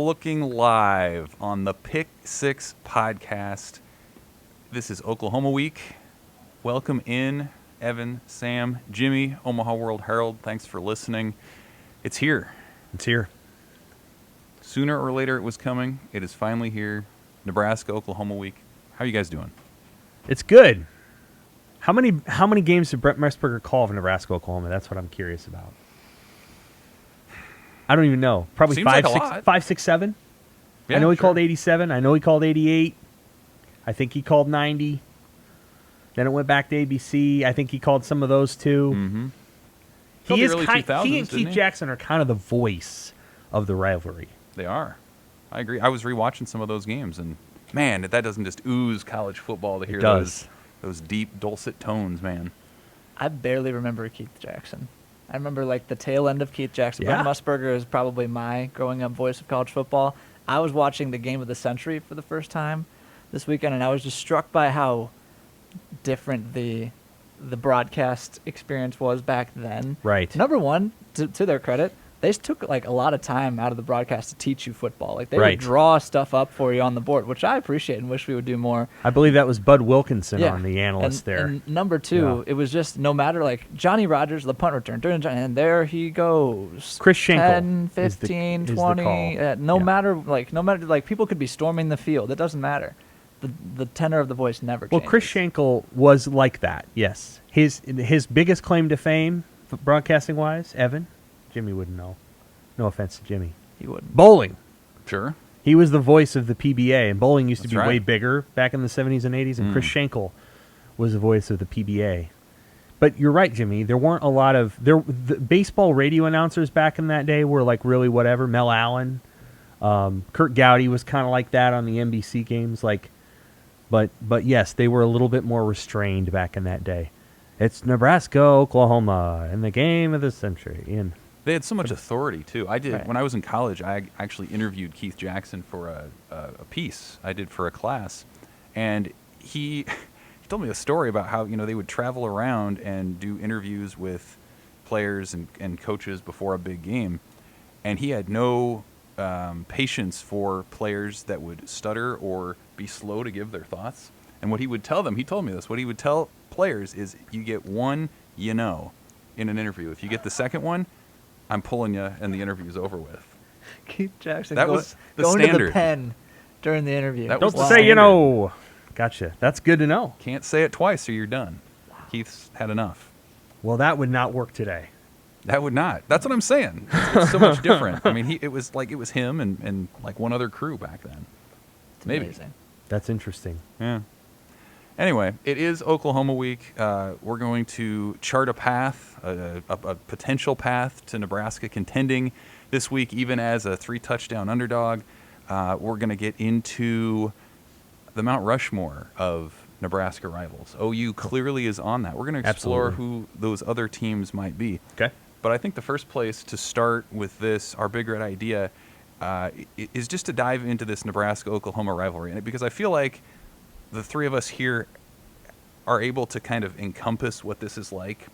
looking live on the Pick 6 podcast. This is Oklahoma Week. Welcome in, Evan, Sam, Jimmy, Omaha World-Herald. Thanks for listening. It's here. It's here. Sooner or later it was coming. It is finally here. Nebraska, Oklahoma Week. How are you guys doing? It's good. How many games did Brent Messburger call of Nebraska, Oklahoma? That's what I'm curious about. I don't even know. Probably Seems five, like a six, lot. 5, 6, 7. Yeah, I know he sure. called 87. I know he called 88. I think he called 90. Then it went back to ABC. I think he called some of those too. Mm-hmm. He the early 2000s, he and didn't Keith he? Jackson are kind of the voice of the rivalry. They are. I agree. I was rewatching some of those games, and man, that doesn't just ooze college football to hear those deep, dulcet tones, man. I barely remember Keith Jackson. I remember like the tail end of Keith Jackson. Yeah. Brent Musburger is probably my growing up voice of college football. I was watching the game of the century for the first time this weekend, and I was just struck by how different the broadcast experience was back then. Right. Number one, to their credit, they took like a lot of time out of the broadcast to teach you football. Like they Right. would draw stuff up for you on the board, which I appreciate and wish we would do more. I believe that was Bud Wilkinson Yeah. on the analyst there. And number two, Yeah. it was just no matter like Johnny Rogers, the punt return, and there he goes. Chris Schenkel 10, is the- 15, is the 20. call. No Yeah. matter like people could be storming the field. It doesn't matter. The tenor of the voice never Well, changes. Chris Schenkel was like that, yes. His biggest claim to fame, broadcasting-wise, Evan, Jimmy wouldn't know. No offense to Jimmy. He wouldn't. Bowling. Sure. He was the voice of the PBA, and bowling used to That's be right. way bigger back in the 70s and 80s, and Chris Schenkel was the voice of the PBA. But you're right, Jimmy. There weren't a lot of... the baseball radio announcers back in that day were like really whatever. Mel Allen. Kurt Gowdy was kind of like that on the NBC games. But yes, they were a little bit more restrained back in that day. It's Nebraska, Oklahoma, in the game of the century. And They had so much authority, too. I did Right. when I was in college, I actually interviewed Keith Jackson for a piece I did for a class. And he told me a story about how, they would travel around and do interviews with players and coaches before a big game. And he had no patience for players that would stutter or be slow to give their thoughts. And what he would tell them, he told me this, what he would tell players is you get one, in an interview. If you get the second one, I'm pulling you and the interview's over with. Keith Jackson That was the going to standard. the pen during the interview. That don't was say standard. Gotcha. That's good to know. Can't say it twice or you're done. Keith's had enough. Well, that would not work today. That would not. That's what I'm saying. It's so much different. I mean, it was him and like one other crew back then. It's Maybe. amazing. That's interesting. Yeah. Anyway, it is Oklahoma Week. We're going to chart a path, a potential path to Nebraska contending this week, even as a 3-touchdown underdog. We're going to get into the Mount Rushmore of Nebraska rivals. OU clearly is on that. We're going to explore Absolutely. who those other teams might be. Okay. But I think the first place to start with this, our big red idea, is just to dive into this Nebraska-Oklahoma rivalry. And because I feel like the three of us here are able to kind of encompass what this is like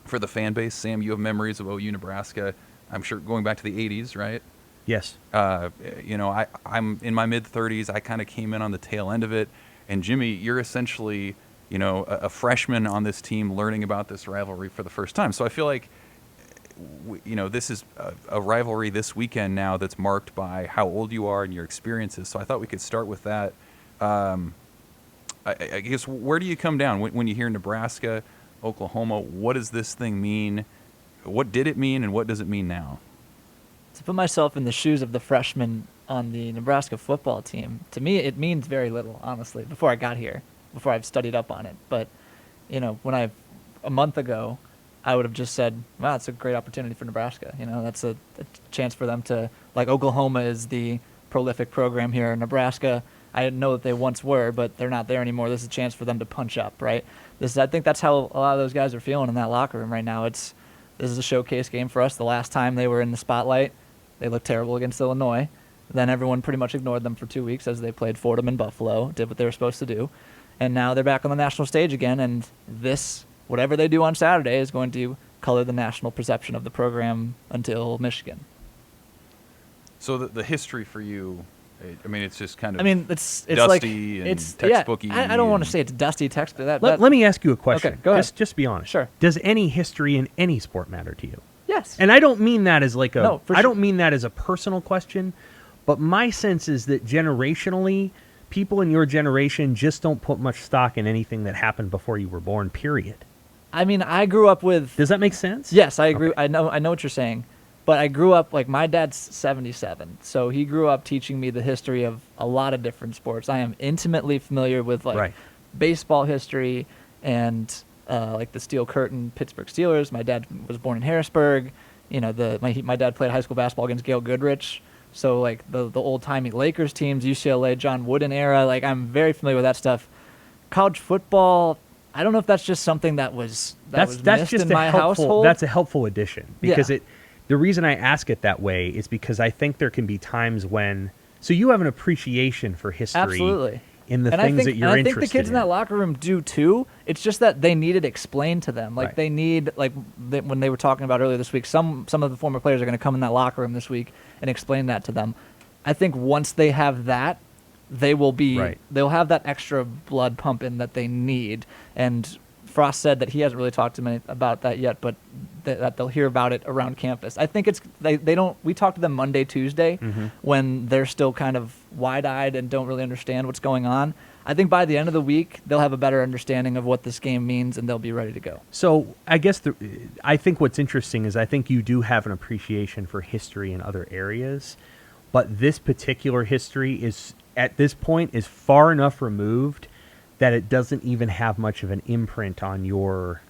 for the fan base. Sam, you have memories of OU Nebraska, I'm sure, going back to the 80s, right? Yes. I'm in my mid-30s. I kind of came in on the tail end of it. And Jimmy, you're essentially, a freshman on this team learning about this rivalry for the first time. So I feel like, this is a rivalry this weekend now that's marked by how old you are and your experiences. So I thought we could start with that. I guess, where do you come down when you hear Nebraska, Oklahoma? What does this thing mean? What did it mean, and what does it mean now? To put myself in the shoes of the freshman on the Nebraska football team, to me it means very little, honestly, before I got here, before I've studied up on it. But, when a month ago, I would have just said, wow, it's a great opportunity for Nebraska. That's a chance for them to, like Oklahoma is the prolific program here. Nebraska, I didn't know that they once were, but they're not there anymore. This is a chance for them to punch up, right? I think that's how a lot of those guys are feeling in that locker room right now. This is a showcase game for us. The last time they were in the spotlight, they looked terrible against Illinois. Then everyone pretty much ignored them for 2 weeks as they played Fordham and Buffalo, did what they were supposed to do. And now they're back on the national stage again, and whatever they do on Saturday is going to color the national perception of the program until Michigan. So the history for you, I mean, it's just kind of. I mean, it's dusty like and it's textbooky. I don't want to and- say it's dusty textbook. Let me ask you a question. Okay, go ahead. Just be honest. Sure. Does any history in any sport matter to you? Yes. And I don't mean that as like a. No, for I sure. don't mean that as a personal question, but my sense is that generationally, people in your generation just don't put much stock in anything that happened before you were born. Period. I mean, I grew up with. Does that make sense? Yes, I agree. Okay. I know what you're saying, but I grew up like my dad's 77, so he grew up teaching me the history of a lot of different sports. I am intimately familiar with like Right. baseball history and like the Steel Curtain Pittsburgh Steelers. My dad was born in Harrisburg. You know, my dad played high school basketball against Gail Goodrich. So like the old timey Lakers teams, UCLA, John Wooden era. Like I'm very familiar with that stuff. College football. I don't know if that's just something that was That's missed just in a my helpful. household. That's a helpful addition because Yeah. The reason I ask it that way is because I think there can be times when. So you have an appreciation for history. Absolutely. In the and things I think, that you're and I think interested the kids in that locker room do too. It's just that they need it explained to them. Like Right. they need, like when they were talking about earlier this week, some of the former players are going to come in that locker room this week and explain that to them. I think once they have that, they will be, Right. they'll have that extra blood pumping that they need. And Frost said that he hasn't really talked to me about that yet, but that they'll hear about it around campus. I think they don't. We talk to them Monday, Tuesday, when they're still kind of wide-eyed and don't really understand what's going on. I think by the end of the week they'll have a better understanding of what this game means and they'll be ready to go. So I guess I think what's interesting is I think you do have an appreciation for history in other areas, but this particular history is at this point is far enough removed that it doesn't even have much of an imprint on your.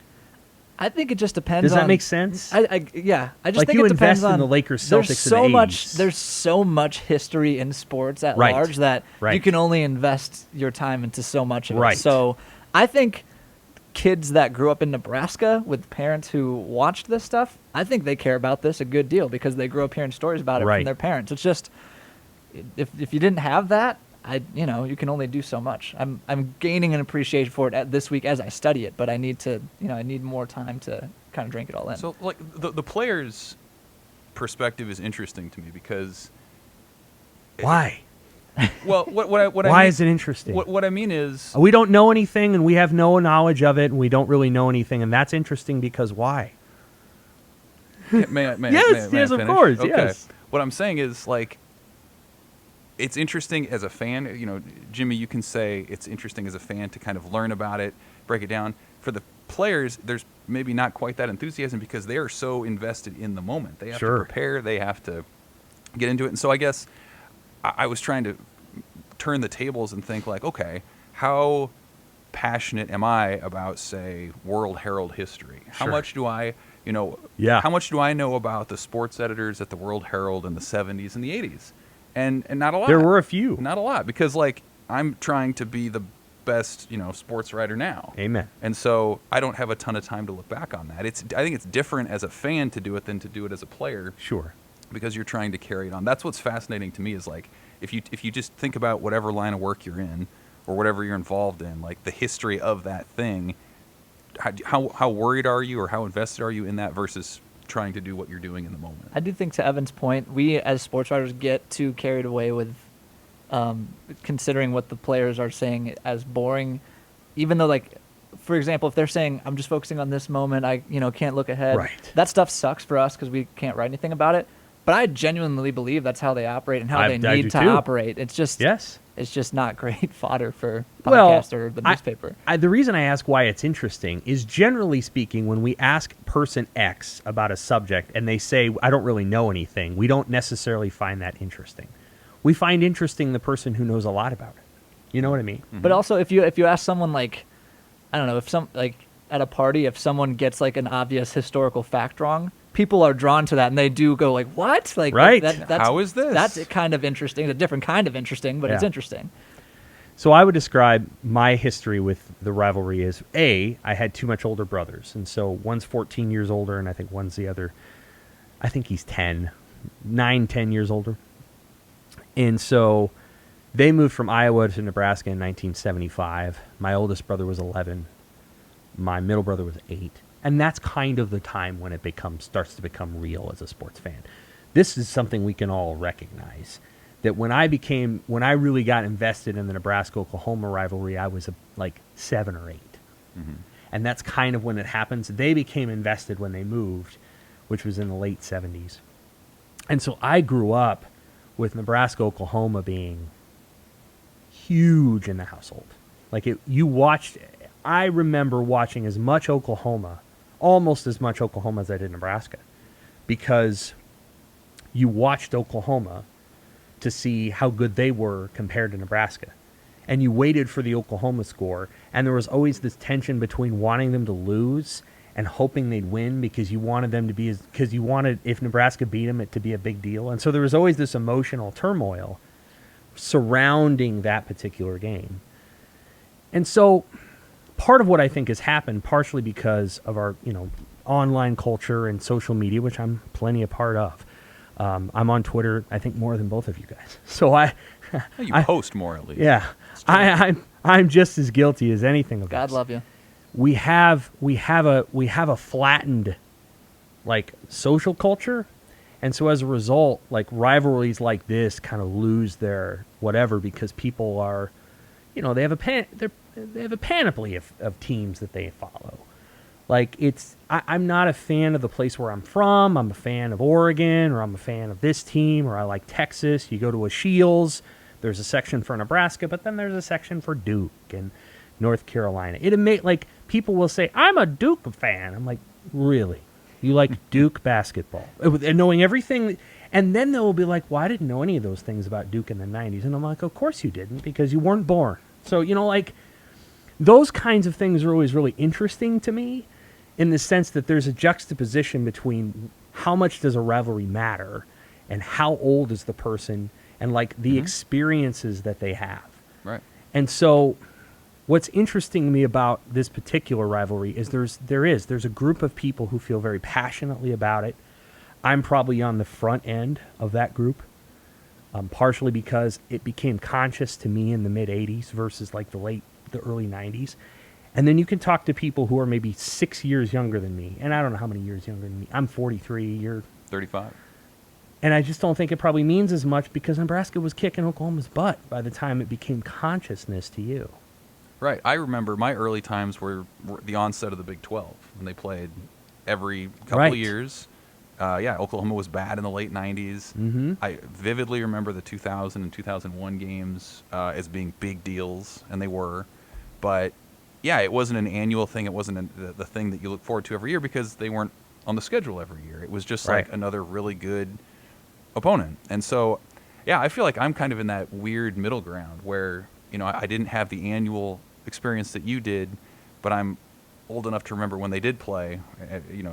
I think it just depends. Does that on, make sense? Yeah. I just Like think you it depends invest in on the Lakers, There's Celtics in so the much. 80s. There's so much history in sports at Right. large that you Right. can only invest your time into so much of Right. it. So I think kids that grew up in Nebraska with parents who watched this stuff, I think they care about this a good deal because they grew up hearing stories about it Right. from their parents. It's just if you didn't have that, you can only do so much. I'm gaining an appreciation for it this week as I study it, but I need to, I need more time to kind of drink it all in. So, like, the player's perspective is interesting to me because, Why? well, what I Why mean, is it interesting? What I mean is, We don't know anything, and we have no knowledge of it, and we don't really know anything, and that's interesting because why? may I Yes, finish? of course, Okay. yes. What I'm saying is, like, it's interesting as a fan. Jimmy, you can say it's interesting as a fan to kind of learn about it, break it down. For the players, there's maybe not quite that enthusiasm because they are so invested in the moment. They have Sure. to prepare. They have to get into it. And so I guess I was trying to turn the tables and think like, okay, how passionate am I about, say, World-Herald history? How Sure. much do I, Yeah. how much do I know about the sports editors at the World-Herald in the 70s and the 80s? And not a lot. There were a few. Not a lot because, like, I'm trying to be the best, sports writer now. Amen. And so I don't have a ton of time to look back on that. I think it's different as a fan to do it than to do it as a player Sure. because you're trying to carry it on. That's what's fascinating to me is, like, if you just think about whatever line of work you're in or whatever you're involved in, like the history of that thing, how worried are you or how invested are you in that versus trying to do what you're doing in the moment? I do think, to Evan's point, we as sports writers get too carried away with considering what the players are saying as boring, even though, like, for example, if they're saying, I'm just focusing on this moment, I can't look ahead. Right. That stuff sucks for us because we can't write anything about it. But I genuinely believe that's how they operate and how they I need do to too. operate. It's just Yes. it's just not great fodder for Well, podcast or the newspaper. The reason I ask why it's interesting is generally speaking, when we ask person X about a subject and they say, I don't really know anything, we don't necessarily find that interesting. We find interesting the person who knows a lot about it. You know what I mean? But also, if you ask someone, like, I don't know, if some, like, at a party, if someone gets like an obvious historical fact wrong, people are drawn to that and they do go like, what? Like, Right. that's, How is this? That's kind of interesting. It's a different kind of interesting, but it's Yeah. interesting. So I would describe my history with the rivalry as, I had two much older brothers. And so one's 14 years older, and I think one's the other, I think he's 10 years older. And so they moved from Iowa to Nebraska in 1975. My oldest brother was 11. My middle brother was 8. And that's kind of the time when it starts to become real as a sports fan. this is something we can all recognize. That when I really got invested in the Nebraska-Oklahoma rivalry, I was like 7 or 8. Mm-hmm. And that's kind of when it happens. They became invested when they moved, which was in the late 70s. And so I grew up with Nebraska-Oklahoma being huge in the household. Like I remember watching as much Oklahoma, almost as much Oklahoma as I did Nebraska, because you watched Oklahoma to see how good they were compared to Nebraska. And you waited for the Oklahoma score, and there was always this tension between wanting them to lose and hoping they'd win because you wanted them to be because you wanted, if Nebraska beat them, it to be a big deal. And so there was always this emotional turmoil surrounding that particular game. And so part of what I think has happened, partially because of our, online culture and social media, which I'm plenty a part of. I'm on Twitter, I think, more than both of you guys. So You post more, at least. Yeah, I'm just as guilty as anything of this. God love you. We have a flattened, like, social culture, and so as a result, like, rivalries like this kind of lose their whatever because people are, they have a panoply of teams that they follow. Like, I'm not a fan of the place where I'm from. I'm a fan of Oregon, or I'm a fan of this team, or I like Texas. You go to a Shields, there's a section for Nebraska, but then there's a section for Duke and North Carolina. People will say, I'm a Duke fan. I'm like, really? You like Duke basketball? And knowing everything. And then they'll be like, well, I didn't know any of those things about Duke in the 90s. And I'm like, of course you didn't, because you weren't born. So, those kinds of things are always really interesting to me, in the sense that there's a juxtaposition between how much does a rivalry matter and how old is the person and, like, the experiences that they have. Right. And so what's interesting to me about this particular rivalry is there's a group of people who feel very passionately about it. I'm probably on the front end of that group, partially because it became conscious to me in the mid-'80s versus, like, the early 90s. And then you can talk to people who are maybe 6 years younger than me. And I don't know how many years younger than me. I'm 43. You're 35. And I just don't think it probably means as much because Nebraska was kicking Oklahoma's butt by the time it became consciousness to you. Right. I remember my early times were the onset of the Big 12, when they played every couple of years. Oklahoma was bad in the late 90s. Mm-hmm. I vividly remember the 2000 and 2001 games as being big deals, and they were. But yeah, it wasn't an annual thing. It wasn't the thing that you look forward to every year because they weren't on the schedule every year. It was just like another really good opponent. And so, yeah, I feel like I'm kind of in that weird middle ground where, I didn't have the annual experience that you did, but I'm old enough to remember when they did play.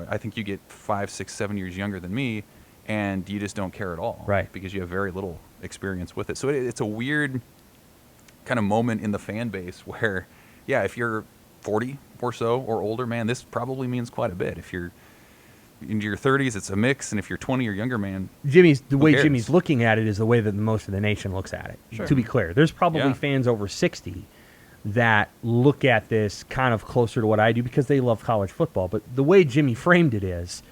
I think you get 5, 6, 7 years younger than me, and you just don't care at all. Right. Because you have very little experience with it. So it's a weird kind of moment in the fan base where, yeah, if you're 40 or so or older, man, this probably means quite a bit. If you're in your 30s, it's a mix, and if you're 20 or younger, man, the way cares? Jimmy's looking at it is the way that most of the nation looks at it. Sure. To be clear, there's probably fans over 60 that look at this kind of closer to what I do because they love college football. But the way Jimmy framed it is,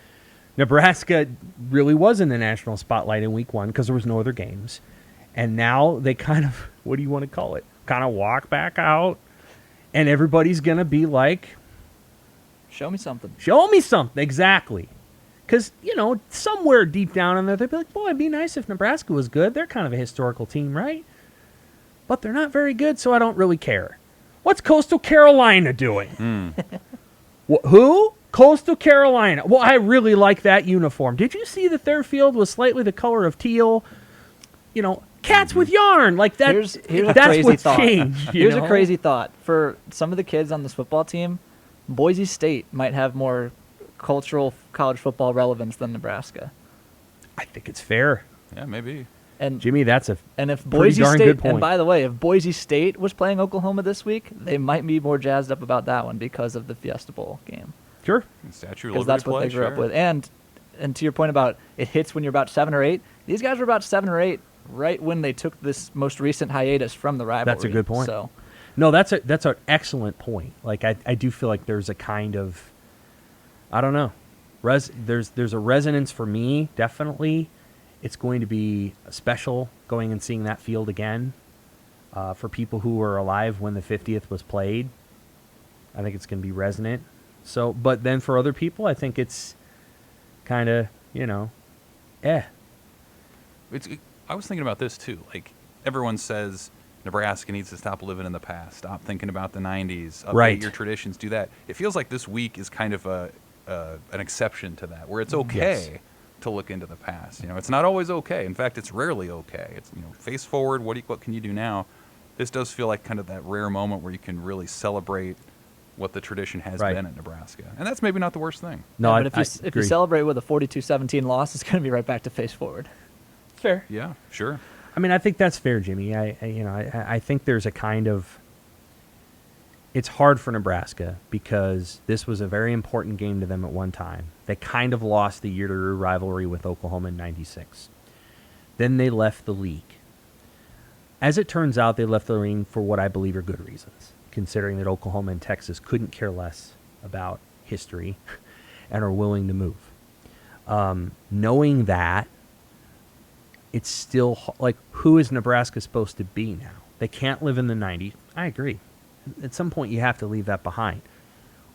Nebraska really was in the national spotlight in week 1 because there was no other games. And now they kind of, what do you want to call it, kind of walk back out. And everybody's going to be like, Show me something. Show me something. Exactly. Because, somewhere deep down in there, they'd be like, boy, it'd be nice if Nebraska was good. They're kind of a historical team, right? But they're not very good, so I don't really care. What's Coastal Carolina doing? Who? Coastal Carolina. Well, I really like that uniform. Did you see that their field was slightly the color of teal? Cats with yarn. Like that. Here's a that's crazy what's thought. changed. Here's a crazy thought. For some of the kids on this football team, Boise State might have more cultural college football relevance than Nebraska. I think it's fair. Yeah, maybe. And Jimmy, that's a and if pretty Boise darn State, good point. and by the way, if Boise State was playing Oklahoma this week, they might be more jazzed up about that one because of the Fiesta Bowl game. Sure. Statue of Because Liberty that's what play, they grew up sure. with. And to your point about it hits when you're about 7 or 8, these guys were about 7 or 8 right when they took this most recent hiatus from the rivalry. That's a good point. So, No, that's an excellent point. Like I do feel like there's a kind of, I don't know, there's a resonance for me definitely, It's going to be special going and seeing that field again. For people who were alive when the 50th was played, I think it's going to be resonant. So, but then for other people, I think it's kind of, I was thinking about this too. Like, everyone says Nebraska needs to stop living in the past, stop thinking about the 90s, update Right. your traditions, do that. It feels like this week is kind of an exception to that, where it's okay Yes. to look into the past. It's not always okay. In fact, it's rarely okay. It's, face forward. What can you do now? This does feel like kind of that rare moment where you can really celebrate what the tradition has Right. been at Nebraska. And that's maybe not the worst thing. no, Yeah, but if you agree. celebrate with a 42-17 loss, it's going to be right back to face forward. Fair. Yeah, sure. I mean, I think that's fair, Jimmy. I think there's a kind of. It's hard for Nebraska because this was a very important game to them at one time. They kind of lost the year-to-year rivalry with Oklahoma in '96. Then they left the league. As it turns out, they left the league for what I believe are good reasons, considering that Oklahoma and Texas couldn't care less about history and are willing to move. Knowing that, it's still like, who is Nebraska supposed to be now? They can't live in the 90s. I agree. At some point, you have to leave that behind.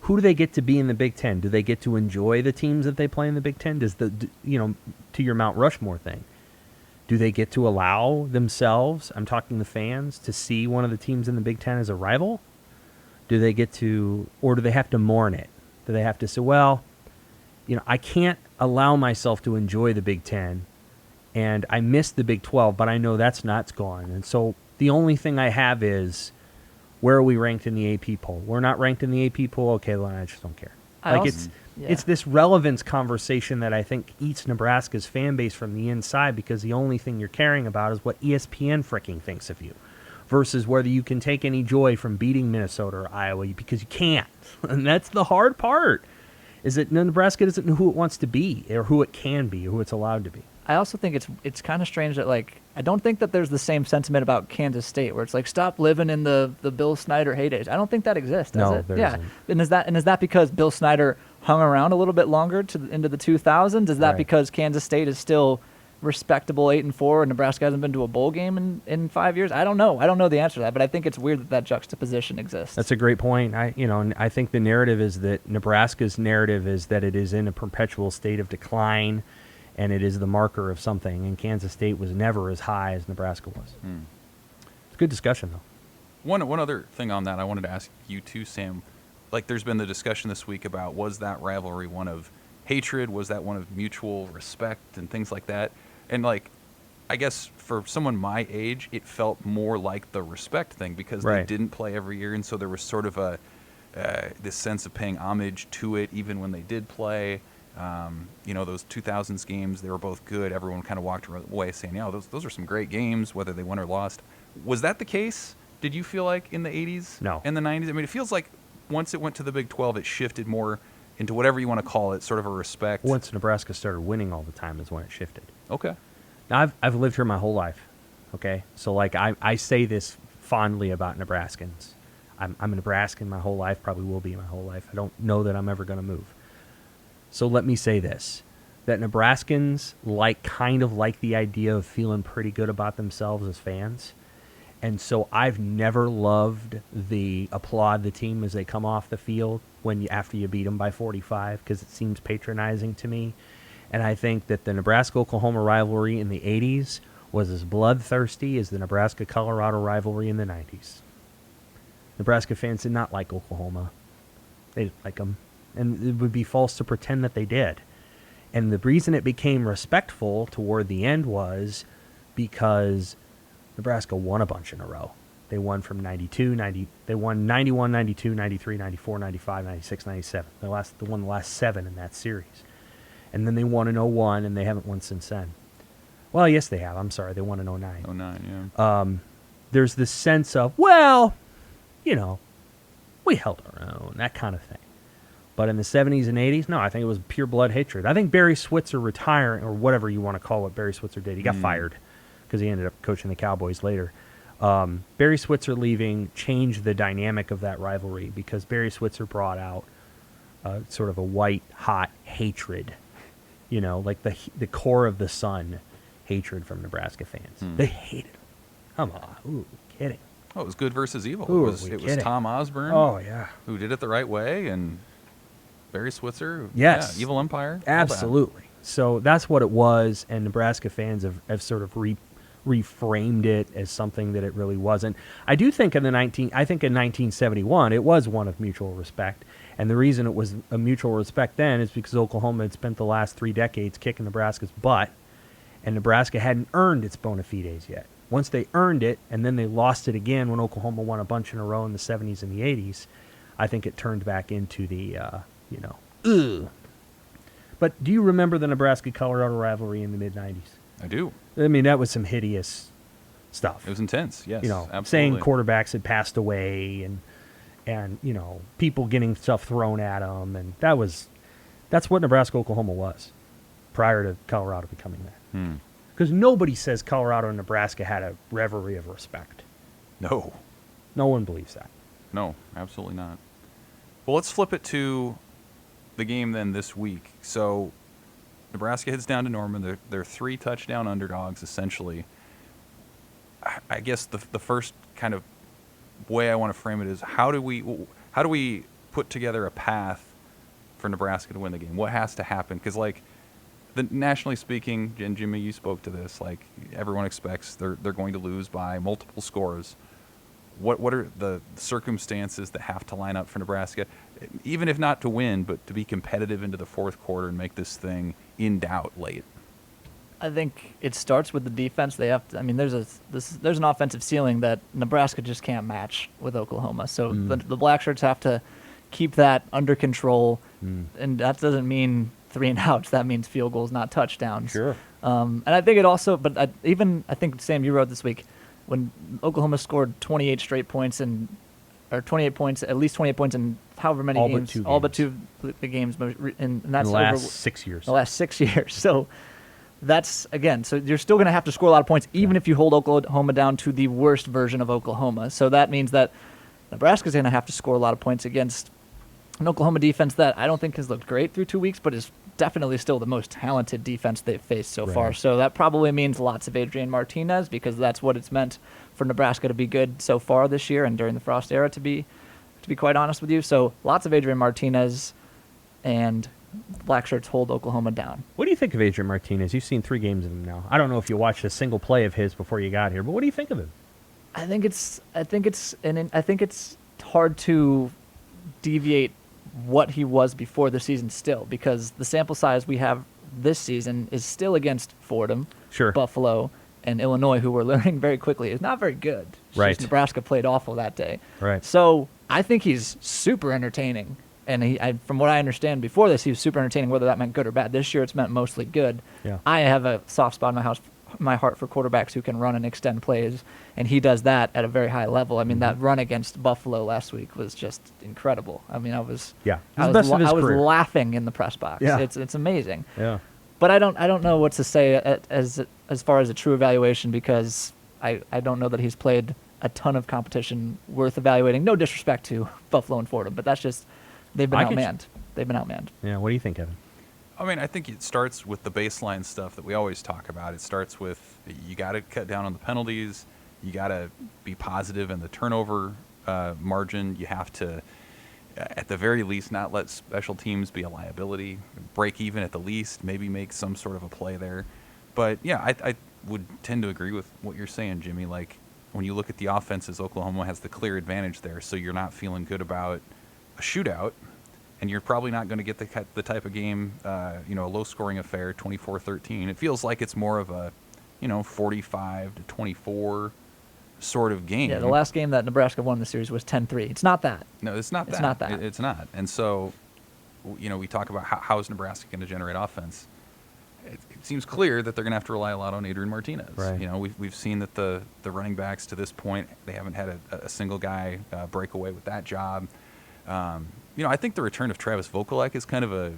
Who do they get to be in the Big Ten? Do they get to enjoy the teams that they play in the Big Ten? Does to your Mount Rushmore thing, do they get to allow themselves, I'm talking the fans, to see one of the teams in the Big Ten as a rival? Do they get to, or do they have to mourn it? Do they have to say, well, I can't allow myself to enjoy the Big Ten, and I miss the Big 12, but I know that's not gone. And so the only thing I have is, where are we ranked in the AP poll? We're not ranked in the AP poll? Okay, well, I just don't care. It's this relevance conversation that I think eats Nebraska's fan base from the inside, because the only thing you're caring about is what ESPN fricking thinks of you, versus whether you can take any joy from beating Minnesota or Iowa, because you can't. And that's the hard part, is that Nebraska doesn't know who it wants to be or who it can be or who it's allowed to be. I also think it's kind of strange that, like, I don't think that there's the same sentiment about Kansas State, where it's like, stop living in the Bill Snyder heydays. I don't think that exists, does No, it? there yeah. isn't. And is that because Bill Snyder hung around a little bit longer into the 2000s? Is that Right. because Kansas State is still respectable 8-4 and Nebraska hasn't been to a bowl game in 5 years? I don't know. I don't know the answer to that, but I think it's weird that juxtaposition exists. That's a great point. I think the narrative is that Nebraska's narrative is that it is in a perpetual state of decline, and it is the marker of something. And Kansas State was never as high as Nebraska was. It's a good discussion, though. One other thing on that I wanted to ask you too, Sam. Like, there's been the discussion this week about, was that rivalry one of hatred? Was that one of mutual respect and things like that? And, like, I guess for someone my age, it felt more like the respect thing, because Right. they didn't play every year, and so there was sort of this sense of paying homage to it, even when they did play. Those 2000s games, they were both good. Everyone kind of walked away saying, those are some great games, whether they won or lost. Was that the case? Did you feel like in the 80s? No. In the 90s? I mean, it feels like once it went to the Big 12, it shifted more into whatever you want to call it, sort of a respect. Once Nebraska started winning all the time is when it shifted. Okay. Now, I've lived here my whole life, okay? So, like, I say this fondly about Nebraskans. I'm a Nebraskan my whole life, probably will be my whole life. I don't know that I'm ever going to move. So let me say this, that Nebraskans kind of like the idea of feeling pretty good about themselves as fans. And so I've never loved the applaud the team as they come off the field after you beat them by 45, because it seems patronizing to me. And I think that the Nebraska-Oklahoma rivalry in the 80s was as bloodthirsty as the Nebraska-Colorado rivalry in the 90s. Nebraska fans did not like Oklahoma. They didn't like them. And it would be false to pretend that they did. And the reason it became respectful toward the end was because Nebraska won a bunch in a row. They won from 92, they won 91, 92, 93, 94, 95, 96, 97. They won the last 7 in that series. And then they won in 01, and they haven't won since then. Well, yes, they have. I'm sorry. They won in 09. 09, yeah. There's this sense of, well, we held our own, that kind of thing. But in the 70s and 80s, no, I think it was pure blood hatred. I think Barry Switzer retiring, or whatever you want to call what Barry Switzer did, he got fired because he ended up coaching the Cowboys later. Barry Switzer leaving changed the dynamic of that rivalry, because Barry Switzer brought out sort of a white-hot hatred, like the core of the sun. hatred from Nebraska fans. Hmm. They hated him. Come on. Ooh, kidding. Oh, it was good versus evil. Who it are we was kidding? Tom Osborne Oh, yeah. who did it the right way, and Barry Switzer. Yes. Yeah, evil empire. all that. Absolutely. So that's what it was, and Nebraska fans have sort of reframed it as something that it really wasn't. I do think in 1971 it was one of mutual respect, and the reason it was a mutual respect then is because Oklahoma had spent the last 3 decades kicking Nebraska's butt, and Nebraska hadn't earned its bona fides yet. Once they earned it, and then they lost it again when Oklahoma won a bunch in a row in the 70s and the 80s, I think it turned back into the, ugh. But do you remember the Nebraska-Colorado rivalry in the mid-90s? I do. I mean, that was some hideous stuff. It was intense. Yes, absolutely. Saying quarterbacks had passed away and people getting stuff thrown at them, and that's what Nebraska-Oklahoma was prior to Colorado becoming that. Because nobody says Colorado and Nebraska had a rivalry of respect. No. No one believes that. No, absolutely not. Well, let's flip it to the game then this week. So Nebraska heads down to Norman. They're 3 touchdown underdogs, essentially. I guess the first kind of way I want to frame it is how do we put together a path for Nebraska to win the game? What has to happen? Because, nationally speaking, and Jimmy, you spoke to this, everyone expects they're going to lose by multiple scores. What are the circumstances that have to line up for Nebraska, even if not to win, but to be competitive into the fourth quarter and make this thing in doubt late? I think it starts with the defense. They have to. I mean, there's an offensive ceiling that Nebraska just can't match with Oklahoma. So the Black Shirts have to keep that under control, and that doesn't mean 3 and outs. That means field goals, not touchdowns. Sure. And I think it also, but I think Sam, you wrote this week when Oklahoma scored 28 straight points or 28 points, at least 28 points in however many games, all but 2 of the games, and that's in the last 6 years. The last 6 years. So that's, again, so you're still going to have to score a lot of points, even if you hold Oklahoma down to the worst version of Oklahoma. So that means that Nebraska's going to have to score a lot of points against an Oklahoma defense that I don't think has looked great through 2 weeks, but is definitely still the most talented defense they've faced so far. So that probably means lots of Adrian Martinez, because that's what it's meant for Nebraska to be good so far this year and during the Frost era, to be quite honest with you. So lots of Adrian Martinez, and Black Shirts hold Oklahoma down. What do you think of Adrian Martinez? You've seen 3 games of him now. I don't know if you watched a single play of his before you got here, but what do you think of him? I think it's hard to deviate what he was before the season still, because the sample size we have this season is still against Fordham, Buffalo, and Illinois, who we're learning very quickly is not very good. It's just Nebraska played awful that day. Right. So I think he's super entertaining. And from what I understand before this, he was super entertaining, whether that meant good or bad. This year it's meant mostly good. Yeah. I have a soft spot in my heart for quarterbacks who can run and extend plays, and he does that at a very high level. I mean, that run against Buffalo last week was just incredible. I mean, I was laughing in the press box. Yeah. It's amazing. Yeah. But I don't know what to say as far as a true evaluation, because I don't know that he's played a ton of competition worth evaluating. No disrespect to Buffalo and Fordham, but that's just they've been outmanned. They've been outmanned. Yeah. What do you think, Evan? I mean, I think it starts with the baseline stuff that we always talk about. It starts with you got to cut down on the penalties. You got to be positive in the turnover margin. You have to, at the very least, not let special teams be a liability. Break even at the least. Maybe make some sort of a play there. But, yeah, I would tend to agree with what you're saying, Jimmy. Like, when you look at the offenses, Oklahoma has the clear advantage there, so you're not feeling good about a shootout. And you're probably not going to get the type of game, a low-scoring affair, 24-13. It feels like it's more of a, 45-24 sort of game. Yeah, the last game that Nebraska won the series was 10-3. It's not that. No, it's not that. It's not that. It's not. And so, we talk about how is Nebraska going to generate offense. It seems clear that they're going to have to rely a lot on Adrian Martinez. Right. We've seen that the running backs to this point, they haven't had a single guy break away with that job. I think the return of Travis Vokalek is kind of a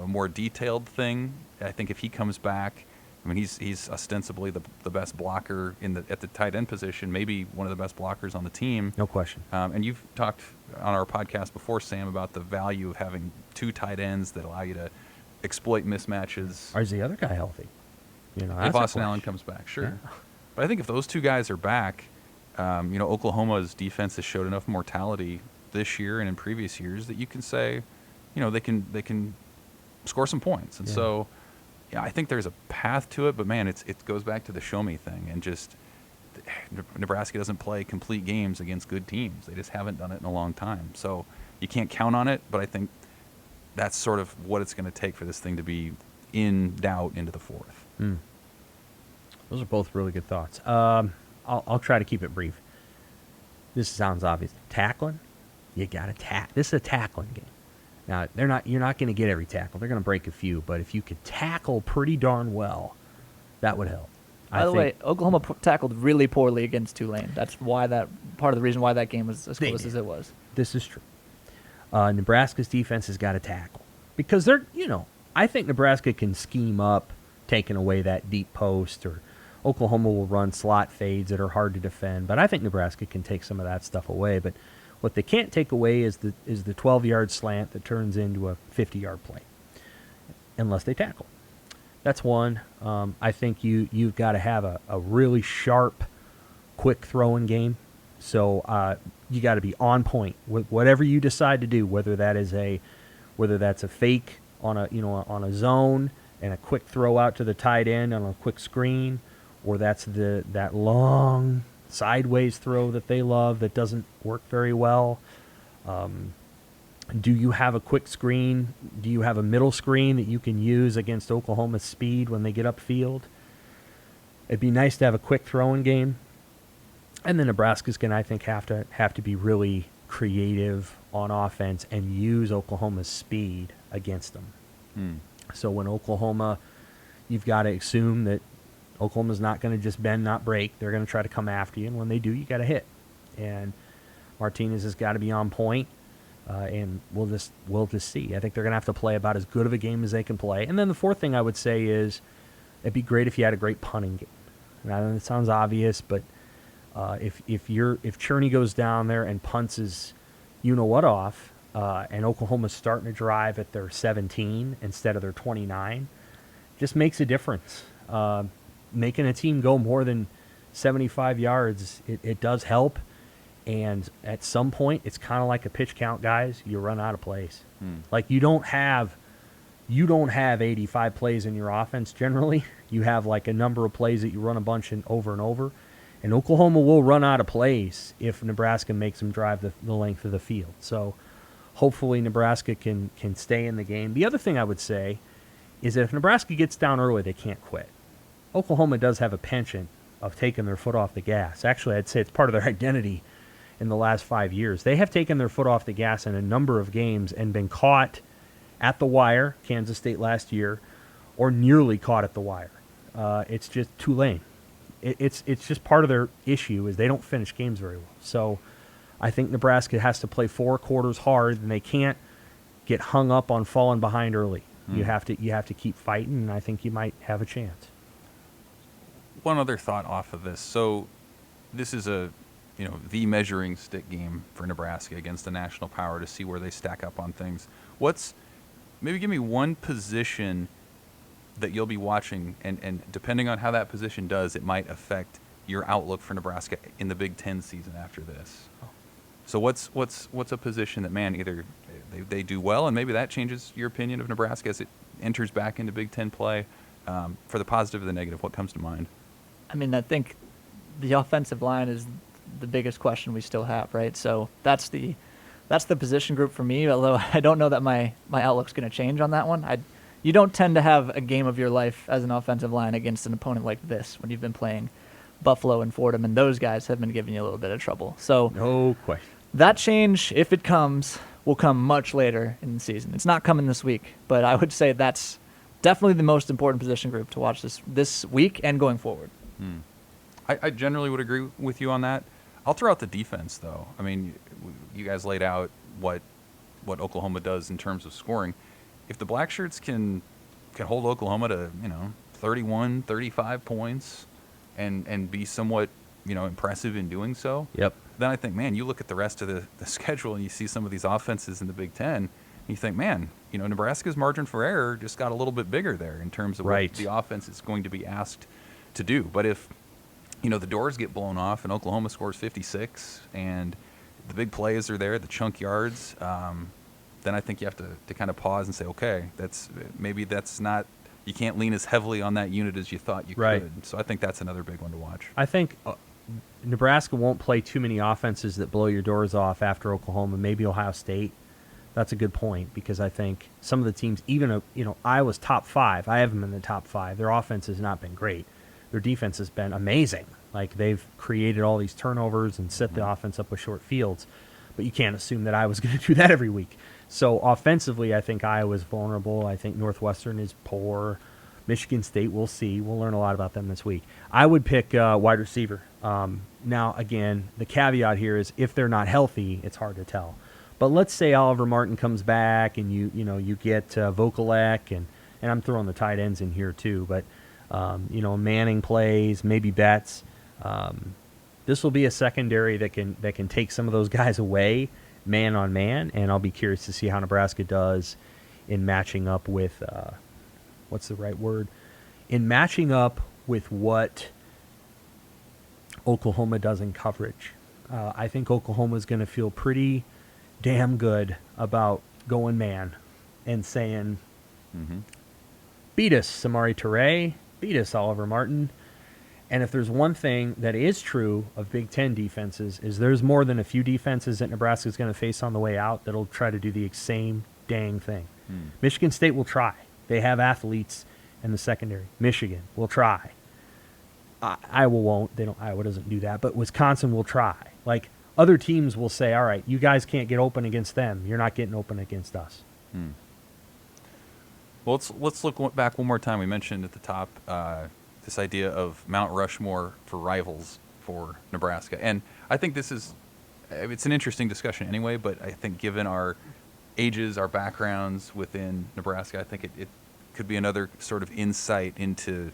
more detailed thing. I think if he comes back, I mean, he's ostensibly the best blocker at the tight end position, maybe one of the best blockers on the team. No question. And you've talked on our podcast before, Sam, about the value of having 2 tight ends that allow you to exploit mismatches. Or is the other guy healthy? You know, If that's a Austin push. Allen comes back, sure. Yeah. But I think if those two guys are back, Oklahoma's defense has showed enough mortality this year and in previous years that you can say, they can score some points. And Yeah. so, yeah, I think there's a path to it. But man, it goes back to the show me thing, and just Nebraska doesn't play complete games against good teams. They just haven't done it in a long time. So you can't count on it. But I think that's sort of what it's going to take for this thing to be in doubt into the fourth. Those are both really good thoughts. I'll try to keep it brief. This sounds obvious. Tackling, you got to tackle. This is a tackling game. Now you're not going to get every tackle. They're going to break a few, but if you could tackle pretty darn well, that would help. By the way, Oklahoma tackled really poorly against Tulane. That's part of the reason why that game was as close as it was. This is true. Nebraska's defense has got to tackle because I think Nebraska can scheme up taking away that deep post, or Oklahoma will run slot fades that are hard to defend. But I think Nebraska can take some of that stuff away. But what they can't take away is the 12-yard slant that turns into a 50-yard play, unless they tackle. That's one. I think you've got to have a really sharp, quick throwing game. So you got to be on point with whatever you decide to do, whether that's a fake on a zone and a quick throw out to the tight end on a quick screen, or that's that long sideways throw that they love that doesn't work very well. Do you have a quick screen? Do you have a middle screen that you can use against Oklahoma's speed when they get upfield? It'd be nice to have a quick throwing game. And then Nebraska's going to, I think, have to be really creative on offense and use Oklahoma's speed against them. So when Oklahoma, you've got to assume that Oklahoma's not going to just bend, not break. They're going to try to come after you, and when they do, you got to hit. And Martinez has got to be on point, and we'll just see. I think they're going to have to play about as good of a game as they can play. And then the fourth thing I would say is it'd be great if you had a great punting game. And I know it sounds obvious, but if Cherney goes down there and punts his off, and Oklahoma's starting to drive at their 17 instead of their 29, just makes a difference. Making a team go more than 75 yards, it does help. And at some point, it's kind of like a pitch count, guys. You run out of plays. Like you don't have 85 plays in your offense generally. You have like a number of plays that you run a bunch over and over. And Oklahoma will run out of plays if Nebraska makes them drive the length of the field. So hopefully Nebraska can stay in the game. The other thing I would say is that if Nebraska gets down early, they can't quit. Oklahoma does have a penchant of taking their foot off the gas. Actually, I'd say it's part of their identity in the last 5 years. They have taken their foot off the gas in a number of games and been caught at the wire, Kansas State last year, or nearly caught at the wire. It's just Tulane. It's just part of their issue is they don't finish games very well. So I think Nebraska has to play 4 quarters hard, and they can't get hung up on falling behind early. You have to keep fighting, and I think you might have a chance. One other thought off of this. So this is the measuring stick game for Nebraska against the national power to see where they stack up on things. Maybe give me one position that you'll be watching, and depending on how that position does, it might affect your outlook for Nebraska in the Big Ten season after this. So what's a position that, man, either they do well, and maybe that changes your opinion of Nebraska as it enters back into Big Ten play. For the positive or the negative, what comes to mind? I mean, I think the offensive line is the biggest question we still have, right? So that's the position group for me, although I don't know that my outlook's going to change on that one. You don't tend to have a game of your life as an offensive line against an opponent like this when you've been playing Buffalo and Fordham, and those guys have been giving you a little bit of trouble. So No question. that change, if it comes, will come much later in the season. It's not coming this week, but I would say that's definitely the most important position group to watch this week and going forward. I generally would agree with you on that. I'll throw out the defense, though. I mean, you guys laid out what Oklahoma does in terms of scoring. If the Blackshirts can hold Oklahoma to 31, 35 points, and be somewhat impressive in doing so, Yep. then I think, man, you look at the rest of the schedule and you see some of these offenses in the Big Ten, You think, man, Nebraska's margin for error just got a little bit bigger there in terms of Right. what the offense is going to be asked to do. But if, the doors get blown off and Oklahoma scores 56 and the big plays are there, the chunk yards, then I think you have to kind of pause and say, okay, that's not, you can't lean as heavily on that unit as you thought you Right. could. So I think that's another big one to watch. I think Nebraska won't play too many offenses that blow your doors off after Oklahoma. Maybe Ohio State. That's a good point because I think some of the teams, even Iowa's top 5, I have them in the top 5. Their offense has not been great. Their defense has been amazing. Like they've created all these turnovers and set the offense up with short fields. But you can't assume that Iowa's going to do that every week. So offensively, I think Iowa's vulnerable. I think Northwestern is poor. Michigan State, we'll see. We'll learn a lot about them this week. I would pick wide receiver. Now, again, the caveat here is if they're not healthy, it's hard to tell. But let's say Oliver Martin comes back and you get Vokalek and I'm throwing the tight ends in here too. But Manning plays, maybe Betts. This will be a secondary that can take some of those guys away, man on man, and I'll be curious to see how Nebraska does in matching up with what's the right word? In matching up with what Oklahoma does in coverage. I think Oklahoma is going to feel pretty damn good about going man and saying, beat us, Samari Toure, beat us, Oliver Martin. And if there's one thing that is true of Big Ten defenses is there's more than a few defenses that Nebraska is going to face on the way out that'll try to do the same dang thing. Michigan State will try. They have athletes in the secondary. Michigan will try. Iowa won't. Iowa doesn't do that. But Wisconsin will try. Like other teams will say, all right, you guys can't get open against them. You're not getting open against us. Well, let's look back one more time. We mentioned at the top this idea of Mount Rushmore for rivals for Nebraska. And I think it's an interesting discussion anyway, but I think given our ages, our backgrounds within Nebraska, I think it could be another sort of insight into,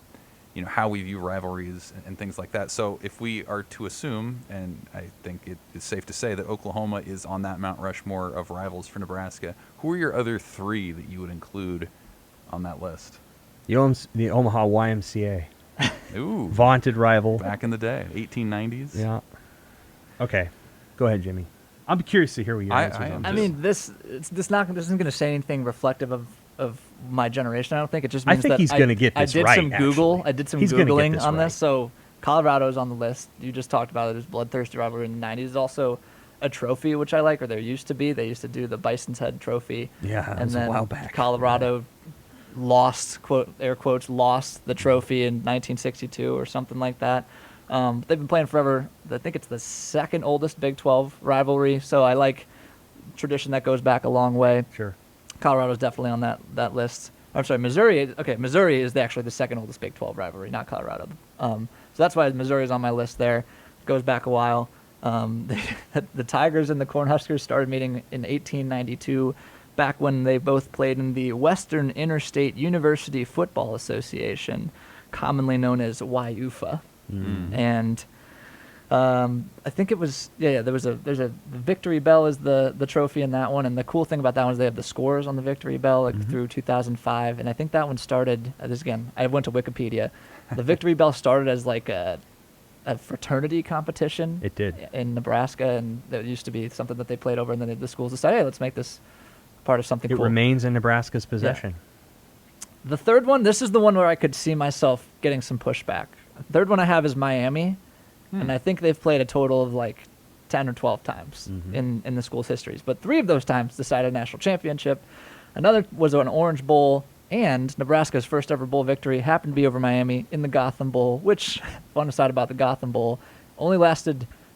how we view rivalries and things like that. So if we are to assume, and I think it is safe to say that Oklahoma is on that Mount Rushmore of rivals for Nebraska, who are your other 3 that you would include on that list? The Omaha YMCA. Ooh. Vaunted rival. Back in the day, 1890s. Yeah. Okay. Go ahead, Jimmy. I'm curious to hear what your answers on. I mean, this isn't going to say anything reflective of my generation. I don't think it just I means think that he's going to get this right. I did some He's gonna get Googling this on right. this. So Colorado's on the list. You just talked about it. There's bloodthirsty rivalry in the 90s. There's also a trophy, which I like, or there used to be. They used to do the Bison's Head Trophy. Yeah, that and was then a while back. Colorado lost, quote, air quotes, lost the trophy in 1962 or something like that. They've been playing forever. I think it's the second oldest Big 12 rivalry. So I like tradition that goes back a long way. Sure. Colorado's definitely on that list. I'm sorry, Missouri. Okay, Missouri is actually the second oldest Big 12 rivalry, not Colorado. So that's why Missouri is on my list there. Goes back a while. The Tigers and the Cornhuskers started meeting in 1892, back when they both played in the Western Interstate University Football Association, commonly known as YUFA. And I think it was there's a Victory Bell is the trophy in that one, and the cool thing about that one is they have the scores on the Victory Bell through 2005, and I think that one started I went to Wikipedia. The Victory Bell started as like a fraternity competition. It did. In Nebraska, and that used to be something that they played over, and then the schools decided, hey, let's make this part of something It cool. remains in Nebraska's possession. The third one, this is the one where I could see myself getting some pushback. The third one I have is Miami, and I think they've played a total of like 10 or 12 times in the school's histories. But 3 of those times decided a national championship. Another was an Orange Bowl, and Nebraska's first ever bowl victory happened to be over Miami in the Gotham Bowl, which, fun aside about the Gotham Bowl,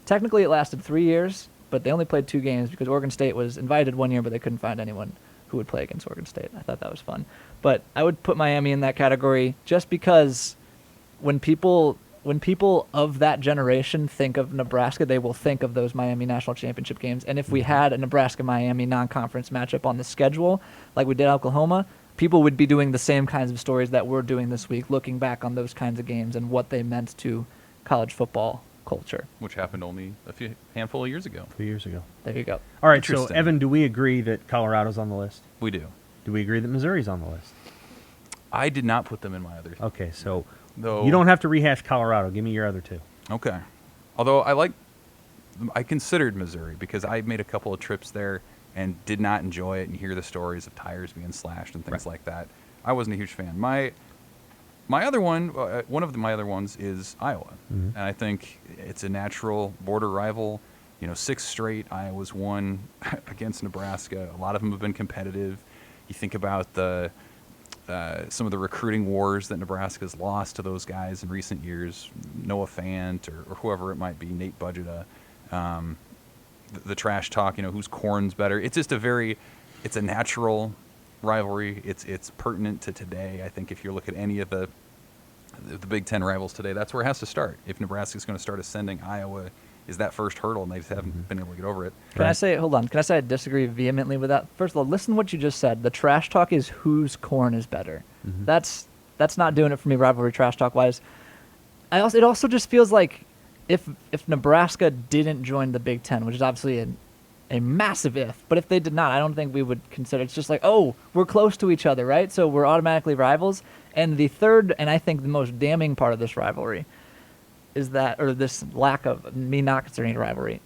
technically it lasted 3 years, but they only played 2 games because Oregon State was invited one year, but they couldn't find anyone who would play against Oregon State. I thought that was fun. But I would put Miami in that category just because when people of that generation think of Nebraska, they will think of those Miami National Championship games. And if we had a Nebraska-Miami non-conference matchup on the schedule, like we did Oklahoma, people would be doing the same kinds of stories that we're doing this week, looking back on those kinds of games and what they meant to college football culture. Which happened only a handful of years ago. 2 years ago. There you go. All right, so Interesting. Evan, do we agree that Colorado's on the list? We do. Do we agree that Missouri's on the list? I did not put them in my other. Okay, so Though, you don't have to rehash Colorado. Give me your other two. Okay. Although I considered Missouri because I made a couple of trips there and did not enjoy it and hear the stories of tires being slashed and things Right. like that. I wasn't a huge fan. My other one, my other ones is Iowa, Mhm. and I think it's a natural border rival. 6 straight Iowa's won against Nebraska. A lot of them have been competitive. You think about some of the recruiting wars that Nebraska's lost to those guys in recent years, Noah Fant or whoever it might be, Nate Budgeta, the trash talk, whose corn's better. It's just it's a natural rivalry. It's pertinent to today. I think if you look at any of the Big Ten rivals today, that's where it has to start. If Nebraska's going to start ascending, Iowa is that first hurdle, and they just haven't been able to get over it. Can I say, hold on, can I say I disagree vehemently with that? First of all, listen to what you just said. The trash talk is whose corn is better. Mhm. That's not doing it for me rivalry trash talk wise. It also just feels like if Nebraska didn't join the Big Ten, which is obviously a massive if, but if they did not, I don't think we would consider. It's just like, oh, we're close to each other, right? So we're automatically rivals. And the third, and I think the most damning part of this rivalry is that, or this lack of me not considering it a rivalry,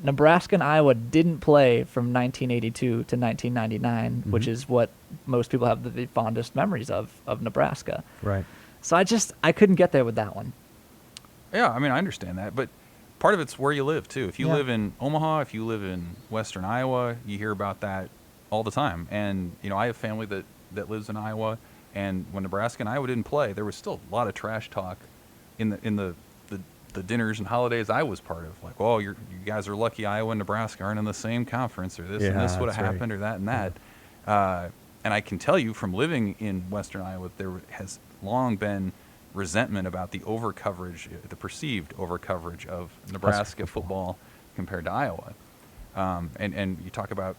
Nebraska and Iowa didn't play from 1982 to 1999, which is what most people have the fondest memories of Nebraska. Right. So I couldn't get there with that one. Yeah, I mean, I understand that, but part of it's where you live, too. If you Yeah. live in Omaha, if you live in western Iowa, you hear about that all the time. And, I have family that lives in Iowa, and when Nebraska and Iowa didn't play, there was still a lot of trash talk in the dinners and holidays I was part of. Like, oh, you guys are lucky Iowa and Nebraska aren't in the same conference, or this and Yeah, this would have that's right. happened, or that and that. And I can tell you from living in western Iowa, there has long been resentment about the overcoverage, the perceived overcoverage of Nebraska football compared to Iowa. And you talk about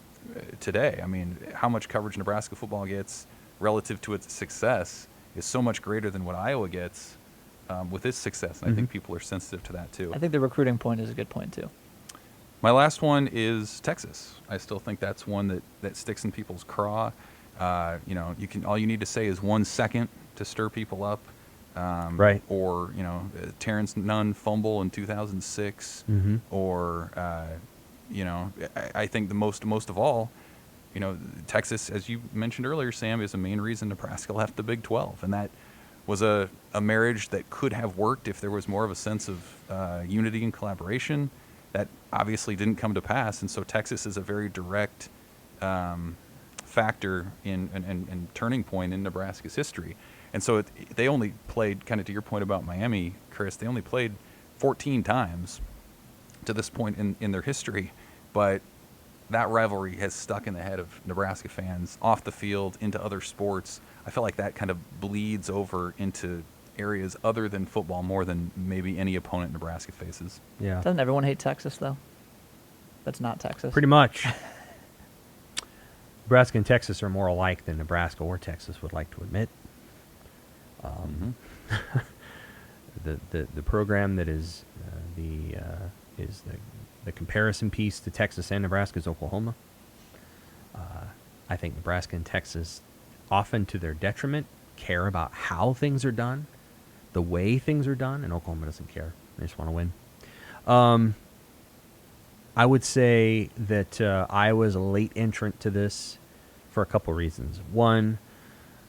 today, I mean, how much coverage Nebraska football gets relative to its success is so much greater than what Iowa gets with its success. And I think people are sensitive to that too. I think the recruiting point is a good point too. My last one is Texas. I still think that's one that sticks in people's craw. All you need to say is 1 second to stir people up. Right. Or, Terrence Nunn fumble in 2006. Mhm. Or, I think the most of all, Texas, as you mentioned earlier, Sam, is the main reason Nebraska left the Big 12. And that was a marriage that could have worked if there was more of a sense of unity and collaboration. That obviously didn't come to pass. And so Texas is a very direct factor and turning point in Nebraska's history. And so they only played, kind of to your point about Miami, Chris, they only played 14 times to this point in their history. But that rivalry has stuck in the head of Nebraska fans off the field into other sports. I feel like that kind of bleeds over into areas other than football more than maybe any opponent Nebraska faces. Yeah. Doesn't everyone hate Texas though? That's not Texas. Pretty much. Nebraska and Texas are more alike than Nebraska or Texas would like to admit. The program that is the comparison piece to Texas and Nebraska is Oklahoma. I think Nebraska and Texas, often to their detriment, care about how things are done, the way things are done, and Oklahoma doesn't care. They just want to win. I would say that Iowa is a late entrant to this for a couple reasons. One,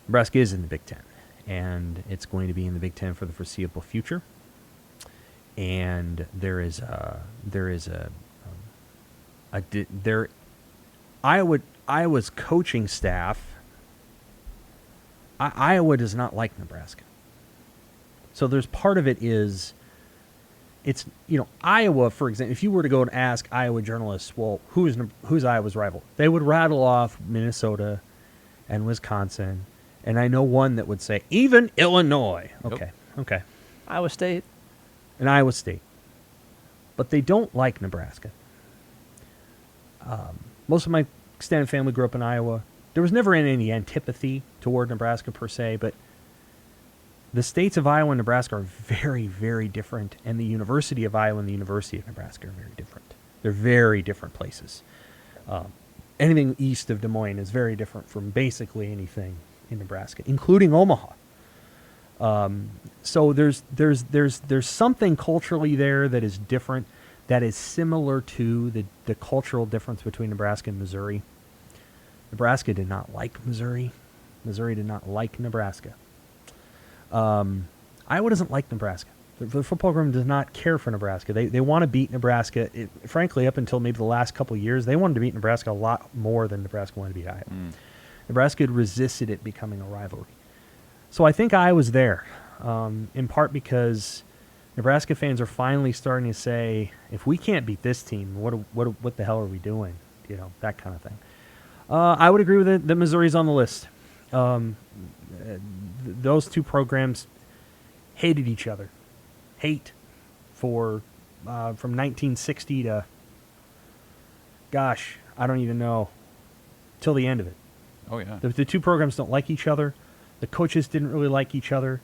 Nebraska is in the Big Ten, and it's going to be in the Big Ten for the foreseeable future. And Iowa's coaching staff. Iowa does not like Nebraska. So there's part of it is, it's, Iowa, for example, if you were to go and ask Iowa journalists, well, who's Iowa's rival? They would rattle off Minnesota and Wisconsin. And I know one that would say, even Illinois. Okay. Yep. Okay. Iowa State. And Iowa State. But they don't like Nebraska. Most of my extended family grew up in Iowa. There was never any antipathy toward Nebraska per se, but the states of Iowa and Nebraska are very, very different, and the University of Iowa and the University of Nebraska are very different. They're very different places. Anything east of Des Moines is very different from basically anything in Nebraska, including Omaha. So there's something culturally there that is different, that is similar to the cultural difference between Nebraska and Missouri. Nebraska did not like Missouri. Missouri did not like Nebraska. Iowa doesn't like Nebraska. The football program does not care for Nebraska. They want to beat Nebraska. Frankly, up until maybe the last couple of years, they wanted to beat Nebraska a lot more than Nebraska wanted to beat Iowa. Nebraska had resisted it becoming a rivalry. So I think Iowa's there, in part because Nebraska fans are finally starting to say, if we can't beat this team, what the hell are we doing? You know, that kind of thing. I would agree with it that Missouri's on the list. Those two programs hated each other. From 1960 to, gosh, I don't even know, till the end of it. Oh, yeah. The two programs don't like each other. The coaches didn't really like each other.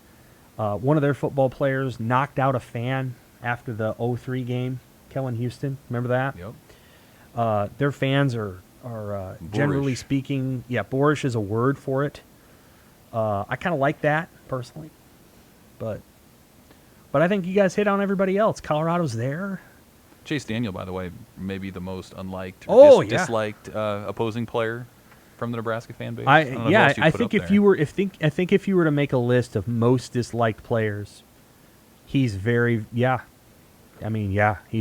One of their football players knocked out a fan after the 0-3 game, Kellen Houston. Remember that? Yep. Their fans are generally speaking, boorish is a word for it. I kind of like that, personally. But I think you guys hit on everybody else. Colorado's there. Chase Daniel, by the way, maybe the most unliked, disliked opposing player from the Nebraska fan base. I think if you were to make a list of most disliked players, he's he's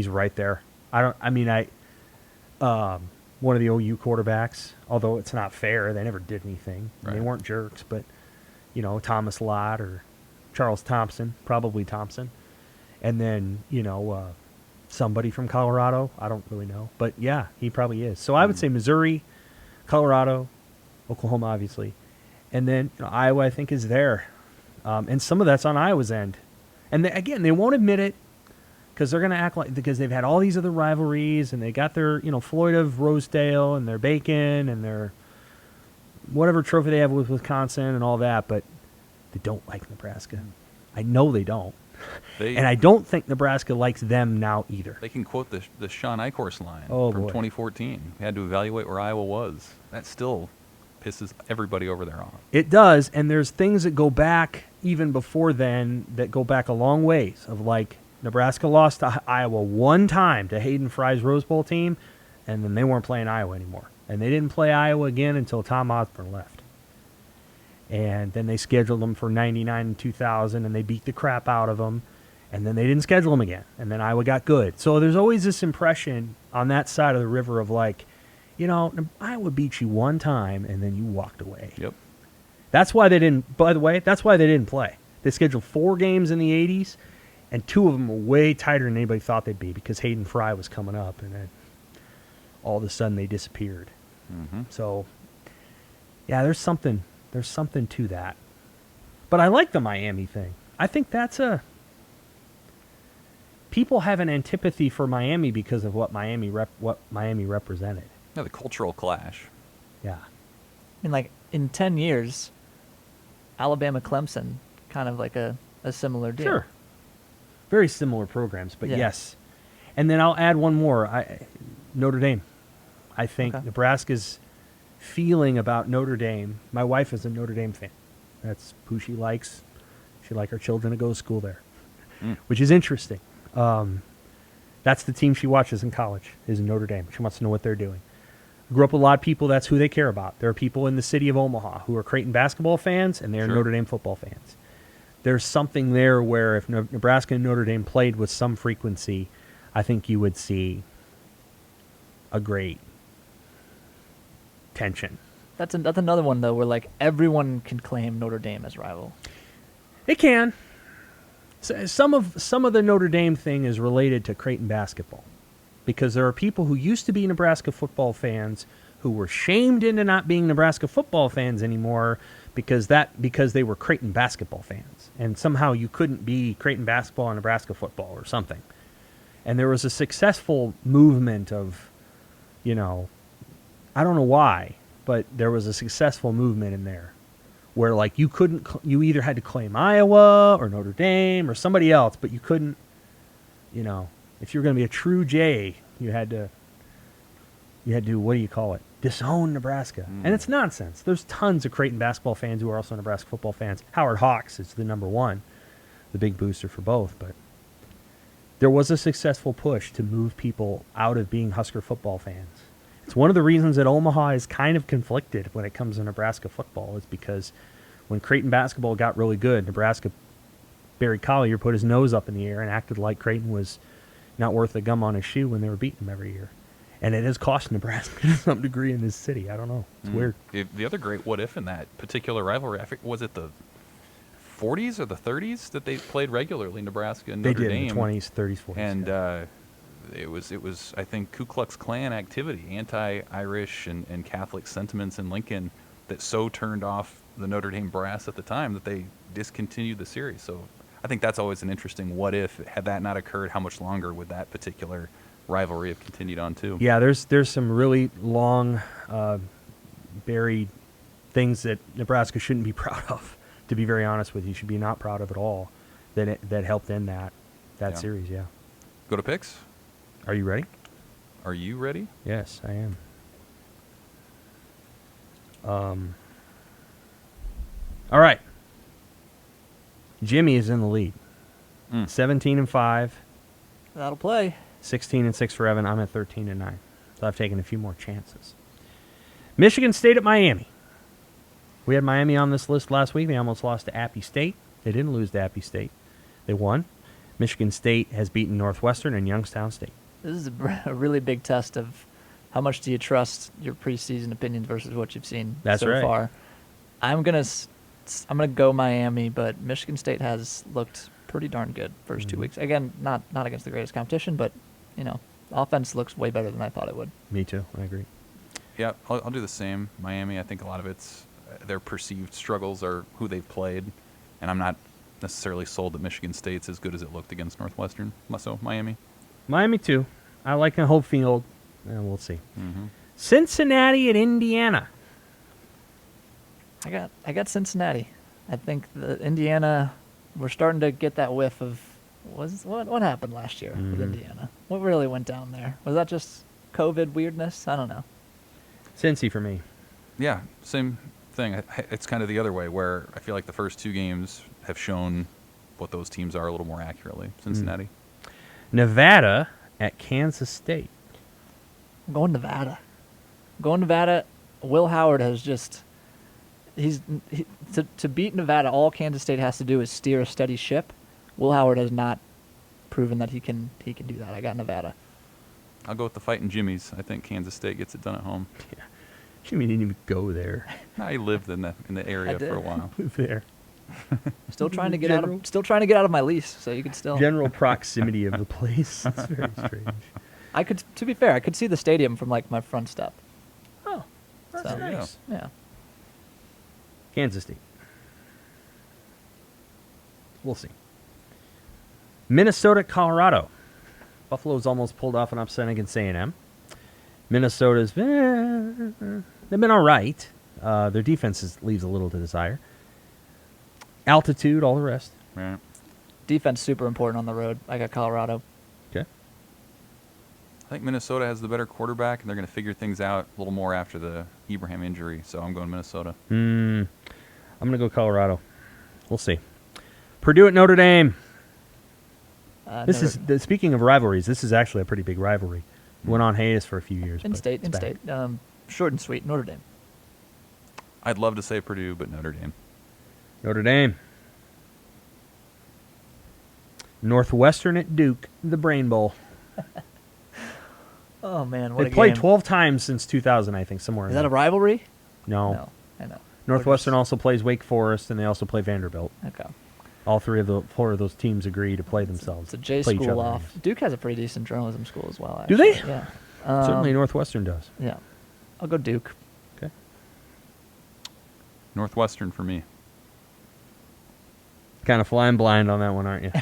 right there. One of the OU quarterbacks, although it's not fair, they never did anything. Right. They weren't jerks, but Thomas Lott or Charles Thompson, probably Thompson, and then somebody from Colorado. I don't really know, but yeah, he probably is. So I would say Missouri, Colorado, Oklahoma, obviously, and then Iowa. I think is there, and some of that's on Iowa's end, and they won't admit it because they're going to act like because they've had all these other rivalries and they got their Floyd of Rosedale and their Bacon and their whatever trophy they have with Wisconsin and all that, but they don't like Nebraska. I know they don't. And I don't think Nebraska likes them now either. They can quote the Sean Eichhorst line from 2014. We had to evaluate where Iowa was. That still pisses everybody over there off. It does, and there's things that go back even before then that go back a long ways of like Nebraska lost to Iowa one time to Hayden Fry's Rose Bowl team, and then they weren't playing Iowa anymore. And they didn't play Iowa again until Tom Osborne left. And then they scheduled them for 99 and 2000, and they beat the crap out of them. And then they didn't schedule them again. And then Iowa got good. So there's always this impression on that side of the river of like, Iowa beat you one time, and then you walked away. Yep. That's why they didn't, by the way, that's why they didn't play. They scheduled 4 games in the 80s, and 2 of them were way tighter than anybody thought they'd be because Hayden Fry was coming up, and then all of a sudden they disappeared. Mm-hmm. So, yeah, there's something to that. But I like the Miami thing. I think that's people have an antipathy for Miami because of what Miami represented. Yeah, the cultural clash. Yeah. Like in 10 years, Alabama Clemson, kind of like a similar deal. Sure. Very similar programs, but Yeah. yes. And then I'll add one more. Notre Dame. I think Nebraska's feeling about Notre Dame. My wife is a Notre Dame fan. That's who she likes. She'd like her children to go to school there, which is interesting. That's the team she watches in college, is Notre Dame. She wants to know what they're doing. Grew up with a lot of people, that's who they care about. There are people in the city of Omaha who are Creighton basketball fans, and they're Notre Dame football fans. There's something there where if Nebraska and Notre Dame played with some frequency, I think you would see a great tension. That's another one, though, where like everyone can claim Notre Dame as rival. It can. So some of the Notre Dame thing is related to Creighton basketball, because there are people who used to be Nebraska football fans who were shamed into not being Nebraska football fans anymore because they were Creighton basketball fans, and somehow you couldn't be Creighton basketball and Nebraska football or something. And there was a successful movement of, I don't know why, but there was a successful movement in there where like you couldn't, you either had to claim Iowa or Notre Dame or somebody else, but you couldn't, you know, if you were going to be a true J, you had to, what do you call it? Disown Nebraska. And it's nonsense. There's tons of Creighton basketball fans who are also Nebraska football fans. Howard Hawks is the number one, the big booster for both, but there was a successful push to move people out of being Husker football fans. It's one of the reasons that Omaha is kind of conflicted when it comes to Nebraska football, is because when Creighton basketball got really good, Nebraska, Barry Collier put his nose up in the air and acted like Creighton was not worth the gum on his shoe when they were beating them every year. And it has cost Nebraska to some degree in this city. I don't know. It's weird. The other great what if in that particular rivalry, I think, was it the 40s or the 30s that they played regularly, Nebraska and Notre Dame? They did in the 20s, 30s, 40s. And it was I think Ku Klux Klan activity, anti-Irish and Catholic sentiments in Lincoln that so turned off the Notre Dame brass at the time that they discontinued the series. So I think that's always an interesting what if. Had that not occurred, how much longer would that particular rivalry have continued on too? Yeah, there's some really long buried things that Nebraska shouldn't be proud of. To be very honest with you, should be not proud of at all. That helped end that series. Yeah. Go to picks. Are you ready? Are you ready? Yes, I am. All right. Jimmy is in the lead. 17-5. That'll play. 16-6 for Evan. I'm at 13-9. So I've taken a few more chances. Michigan State at Miami. We had Miami on this list last week. They almost lost to Appy State. They didn't lose to Appy State. They won. Michigan State has beaten Northwestern and Youngstown State. This is a really big test of how much do you trust your preseason opinions versus what you've seen so far. I'm gonna go Miami, but Michigan State has looked pretty darn good first 2 weeks. Again, not against the greatest competition, but you know, offense looks way better than I thought it would. Me too. I agree. Yeah, I'll do the same. Miami, I think a lot of it's their perceived struggles are who they've played, and I'm not necessarily sold that Michigan State's as good as it looked against Northwestern. So Miami. Miami too. I like the home field. We'll see. Cincinnati at Indiana. I got Cincinnati. I think the Indiana, we're starting to get that whiff of what happened last year with Indiana. What really went down there? Was that just COVID weirdness? I don't know. Cincy for me. Yeah, same thing. It's kind of the other way, where I feel like the first two games have shown what those teams are a little more accurately. Cincinnati. Nevada at Kansas State. I'm going Nevada. Will Howard has just to beat Nevada, all Kansas State has to do is steer a steady ship. Will Howard has not proven that he can do that. I got Nevada. I'll go with the Fighting Jimmies. I think Kansas State gets it done at home. Yeah. Jimmy didn't even go there. I lived in the area for a while. Live there. Still trying to get out of my lease, so you can still general proximity of the place. It's very strange. To be fair, I could see the stadium from like my front step. Oh, that's nice. Yeah. Kansas State. We'll see. Minnesota, Colorado. Buffalo's almost pulled off an upset against A&M. Minnesota's they've been all right. Their defense leaves a little to desire. Altitude, all the rest. Right. Defense super important on the road. I got Colorado. Okay. I think Minnesota has the better quarterback, and they're going to figure things out a little more after the Ibrahim injury. So I'm going Minnesota. I'm going to go Colorado. We'll see. Purdue at Notre Dame. Speaking of rivalries, this is actually a pretty big rivalry. Went on hiatus for a few years. In-state. Short and sweet. Notre Dame. I'd love to say Purdue, but Notre Dame. Notre Dame. Northwestern at Duke, the Brain Bowl. Oh, man, what a game. They played 12 times since 2000, I think, somewhere. Is that a rivalry? No. I know. Northwestern also plays Wake Forest, and they also play Vanderbilt. Okay. All four of those teams agree to play themselves. It's a J play school off. Duke has a pretty decent journalism school as well, actually. Do they? Yeah. Certainly Northwestern does. Yeah. I'll go Duke. Okay. Northwestern for me. Kind of flying blind on that one, aren't you?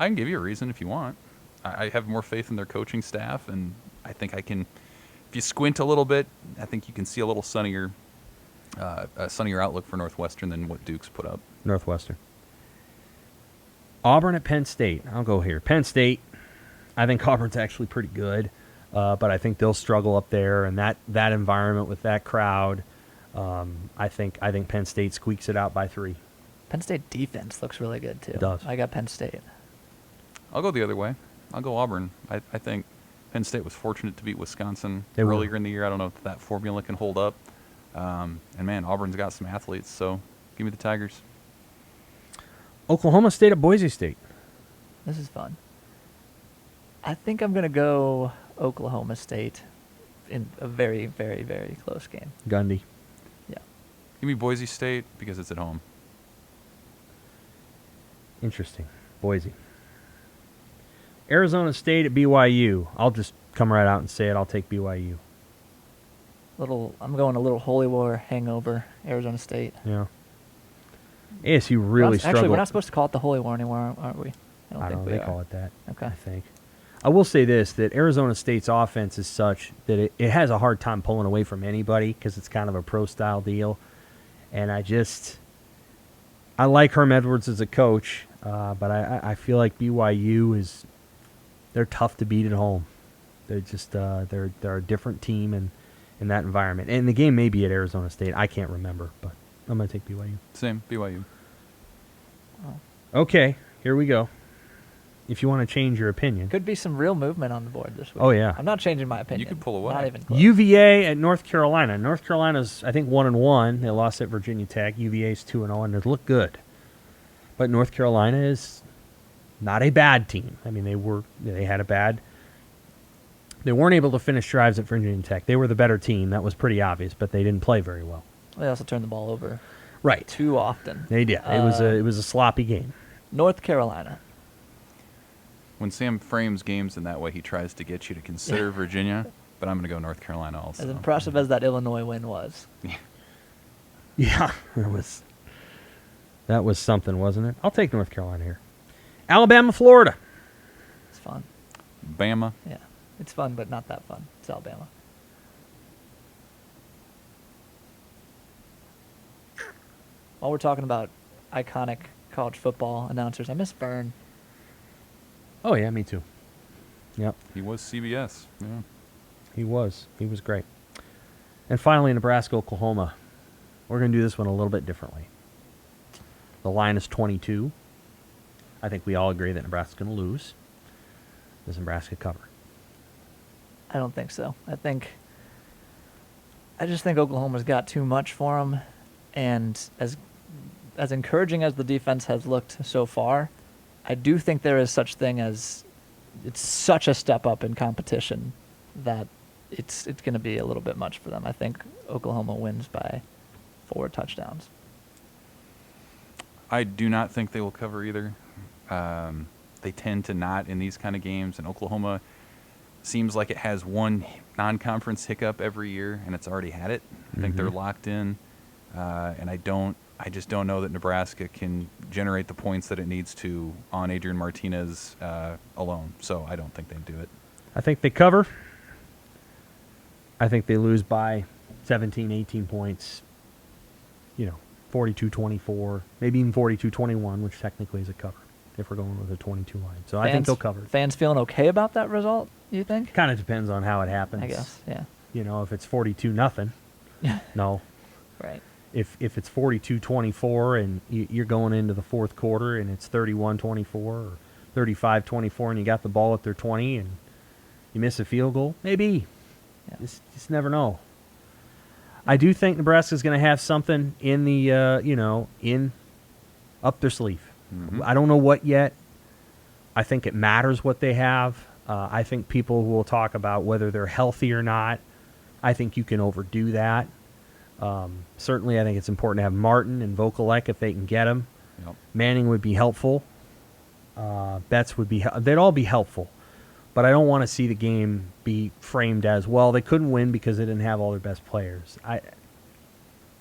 I can give you a reason if you want. I have more faith in their coaching staff, and I think I can, if you squint a little bit, I think you can see a little sunnier a sunnier outlook for Northwestern than what Duke's put up. Northwestern. Auburn at Penn State. I'll go here. Penn State, I think Auburn's actually pretty good, but I think they'll struggle up there, and that environment with that crowd, I think Penn State squeaks it out by 3. Penn State defense looks really good, too. It does. I got Penn State. I'll go the other way. I'll go Auburn. I think Penn State was fortunate to beat Wisconsin They were. earlier in the year. I don't know if that formula can hold up. And, man, Auburn's got some athletes, so give me the Tigers. Oklahoma State at Boise State. This is fun. I think I'm going to go Oklahoma State in a very, very, very close game. Gundy. Yeah. Give me Boise State because it's at home. Interesting. Boise. Arizona State at BYU. I'll just come right out and say it. I'll take BYU. I'm going a little Holy War hangover, Arizona State. Yeah. ASU really struggled. Actually, we're not supposed to call it the Holy War anymore, aren't we? I don't know. They call it that. Okay. I think. I will say this, that Arizona State's offense is such that it has a hard time pulling away from anybody because it's kind of a pro-style deal. And I like Herm Edwards as a coach, but I feel like BYU they're tough to beat at home. They're just they're a different team in that environment. And the game may be at Arizona State. I can't remember, but I'm going to take BYU. Same, BYU. Okay, here we go. If you want to change your opinion. Could be some real movement on the board this week. Oh, yeah. I'm not changing my opinion. You could pull away. Not even close. UVA at North Carolina. North Carolina's, I think, 1-1. They lost at Virginia Tech. UVA's 2-0, and they look good. But North Carolina is not a bad team. I mean, they weren't able to finish drives at Virginia Tech. They were the better team. That was pretty obvious, but they didn't play very well. They also turned the ball over Right. too often. They did. It was a sloppy game. North Carolina. When Sam frames games in that way, he tries to get you to consider Virginia, but I'm going to go North Carolina also. As impressive as that Illinois win was. Yeah, that was something, wasn't it? I'll take North Carolina here. Alabama, Florida. It's fun. Bama. Yeah. It's fun, but not that fun. It's Alabama. While we're talking about iconic college football announcers, I miss Vern. Oh, yeah, me too. Yep, He was CBS. Yeah. he was. He was great. And finally, Nebraska, Oklahoma. We're going to do this one a little bit differently. The line is 22. I think we all agree that Nebraska's going to lose. Does Nebraska cover? I don't think so. I just think Oklahoma's got too much for them, and as encouraging as the defense has looked so far, I do think there is such thing as it's such a step up in competition that it's going to be a little bit much for them. I think Oklahoma wins by 4 touchdowns. I do not think they will cover either. They tend to not in these kind of games, and Oklahoma seems like it has one non-conference hiccup every year, and it's already had it. I think they're locked in, and I just don't know that Nebraska can generate the points that it needs to on Adrian Martinez alone. So I don't think they do it. I think they cover. I think they lose by 17, 18 points. 42-24, maybe even 42-21, which technically is a cover if we're going with a 22 line. So I think they'll cover. Fans feeling okay about that result, you think? Kind of depends on how it happens. I guess, yeah. If it's 42-0, no. Right. If it's 42-24 and you're going into the fourth quarter and it's 31-24 or 35-24 and you got the ball at their 20 and you miss a field goal, maybe. Yeah. Just never know. I do think Nebraska's going to have something in the in up their sleeve. Mm-hmm. I don't know what yet. I think it matters what they have. I think people will talk about whether they're healthy or not. I think you can overdo that. Certainly, I think it's important to have Martin and Vokalek if they can get him. Yep. Manning would be helpful. Betts would be. They'd all be helpful. But I don't want to see the game be framed as, well, they couldn't win because they didn't have all their best players. I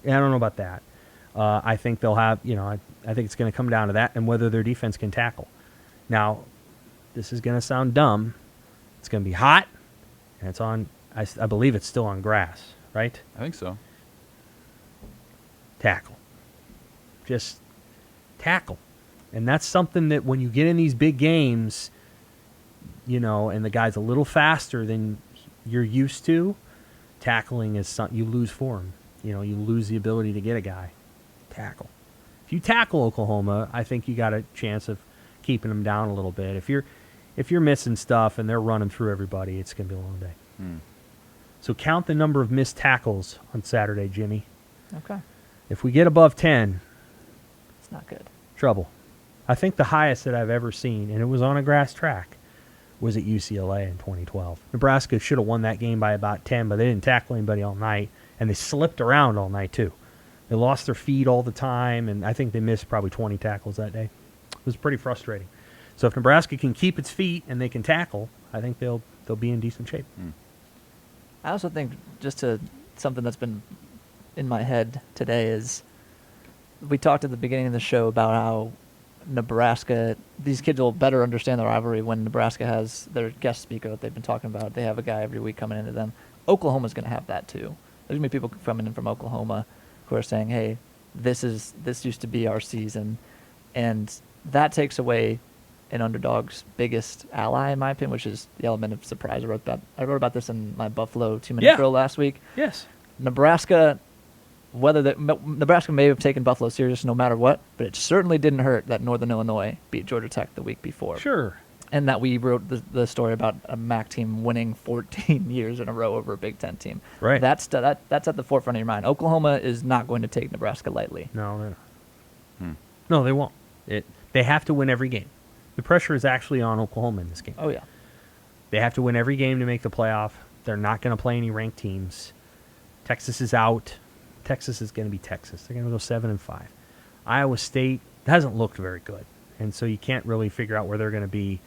don't know about that. I think they'll have, I think it's going to come down to that and whether their defense can tackle. Now, this is going to sound dumb. It's going to be hot, and it's on, I believe it's still on grass, right? I think so. tackle. Just tackle. And that's something that when you get in these big games, and the guy's a little faster than you're used to, tackling is something you lose form. You lose the ability to get a guy. Tackle. If you tackle Oklahoma, I think you got a chance of keeping them down a little bit. If you're missing stuff and they're running through everybody, it's going to be a long day. So count the number of missed tackles on Saturday, Jimmy. Okay. If we get above 10, It's not good. trouble. I think the highest that I've ever seen, and it was on a grass track, was at UCLA in 2012. Nebraska should have won that game by about 10, but they didn't tackle anybody all night, and they slipped around all night too. They lost their feet all the time, and I think they missed probably 20 tackles that day. It was pretty frustrating. So if Nebraska can keep its feet and they can tackle, I think they'll be in decent shape. I also think something that's been in my head today is we talked at the beginning of the show about how Nebraska, these kids will better understand the rivalry when Nebraska has their guest speaker that they've been talking about. They have a guy every week coming into them. Oklahoma's going to have that too. There's going to be people coming in from Oklahoma who are saying, hey, this used to be our season. And that takes away an underdog's biggest ally, in my opinion, which is the element of surprise. I wrote about this in my Buffalo 2-minute drill last week. Yes. Nebraska may have taken Buffalo serious no matter what, but it certainly didn't hurt that Northern Illinois beat Georgia Tech the week before. Sure. And that we wrote the story about a MAC team winning 14 years in a row over a Big Ten team. Right. That's at the forefront of your mind. Oklahoma is not going to take Nebraska lightly. No, they're not. No, they won't. They have to win every game. The pressure is actually on Oklahoma in this game. Oh, yeah. They have to win every game to make the playoff. They're not going to play any ranked teams. Texas is out. Texas is going to be Texas. They're going to go 7-5. Iowa State hasn't looked very good, and so you can't really figure out where they're going to be.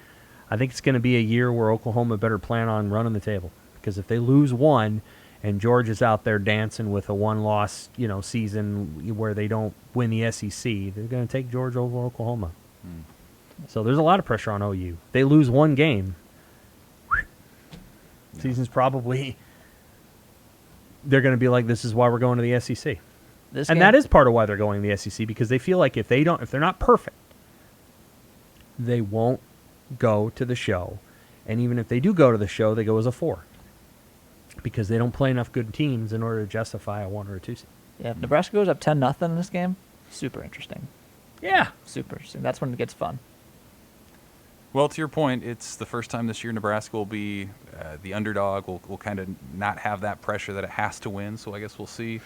I think it's going to be a year where Oklahoma better plan on running the table, because if they lose one and Georgia's out there dancing with a one-loss, season where they don't win the SEC, they're going to take Georgia over Oklahoma. So there's a lot of pressure on OU. They lose one game, season's probably, they're going to be like, this is why we're going to the SEC. That is part of why they're going to the SEC, because they feel like if they're not perfect, they won't go to the show. And even if they do go to the show, they go as a 4, because they don't play enough good teams in order to justify a 1 or a 2 seed. Yeah, if Nebraska goes up 10-0 in this game, super interesting. Yeah. Super interesting. That's when it gets fun. Well, to your point, it's the first time this year Nebraska will be the underdog. We'll kind of not have that pressure that it has to win. So I guess we'll see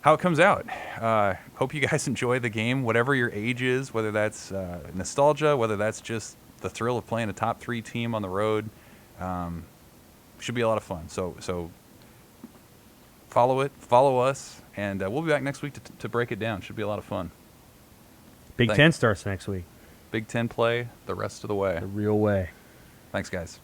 how it comes out. Hope you guys enjoy the game, whatever your age is, whether that's nostalgia, whether that's just the thrill of playing a top 3 team on the road. Should be a lot of fun. So follow us, and we'll be back next week to break it down. Should be a lot of fun. Big Ten starts next week. Big Ten play the rest of the way. The real way. Thanks, guys.